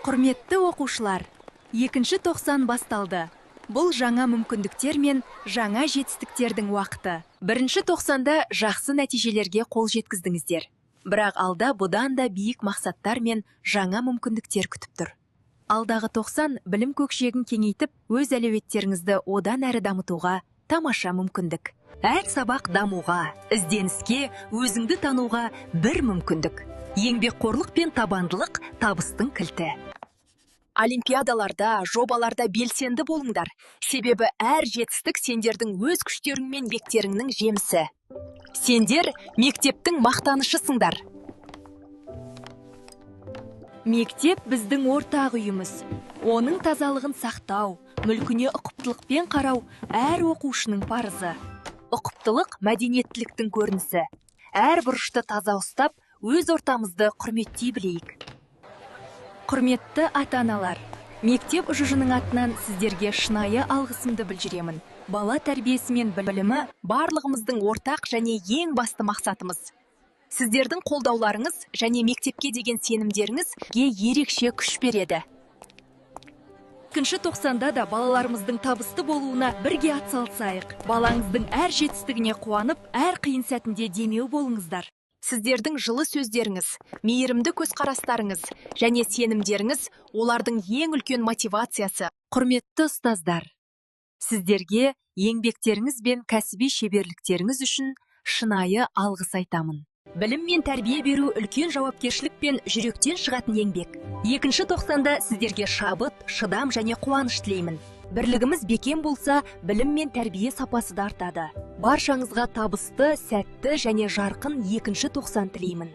Құрметті оқушылар, 2-90 басталды. Бұл жаңа мүмкіндіктер мен жаңа жетістіктердің уақыты. 1-90-да жақсы нәтижелерге қол жеткіздіңіздер. Бірақ алда бұдан да биік мақсаттар мен жаңа мүмкіндіктер күтіп тұр. Алдағы 90 білім көкжиегін кеңейтіп, өз әлеуеттеріңізді одан әрі дамытуға тамаша мүмкіндік. Әр сабақ дамуға, ізденіске, өзіңді тануға бір мүмкіндік. Еңбекқорлық пен табандылық табыстың кілті. Олимпиадаларда, жобаларда белсенді болыңдар. Себебі әр жетістік сендердің өз күштерің мен еңбектеріңнің жемісі. Сендер мектептің мақтанышысыңдар. Мектеп біздің ортақ үйіміз. Оның тазалығын сақтау, мүлкіне ұқыптылықпен қарау әр оқушының парызы. Ұқыптылық мәдениеттіліктің көрінісі. Әр бұрышты таза ұстап, өз ортамызды құрметтей білейік. Құрметті ата-аналар, мектеп ұжымының атынан сіздерге шынайы алғысымды білдіремін. Бала тәрбиесі мен білімі барлығымыздың ортақ және ең басты мақсатымыз. Сіздердің қолдауларыңыз және мектепке деген сенімдеріңізге ерекше күш береді. 2-90-да да балаларымыздың табысты болуына бірге атсалысайық. Балаңыздың әр жетістігіне қуанып, әр қиын сәтінде демеу болыңыздар. Сіздердің жылы сөздеріңіз, мейірімді көзқарастарыңыз және сенімдеріңіз олардың ең үлкен мотивациясы. Құрметті ұстаздар, сіздерге еңбектеріңіз бен кәсіби шеберліктеріңіз үшін шынайы алғыс айтамын. Білім мен тәрбие беру үлкен жауапкершілік пен жүректен шығатын еңбек. 2-90-да сіздерге шабыт, шыдам және қуаныш тілеймін. Бірлігіміз бекем болса, білім мен тәрбие сапасы да артады. Баршаңызға табысты, сәтті және жарқын 2-90 тілеймін.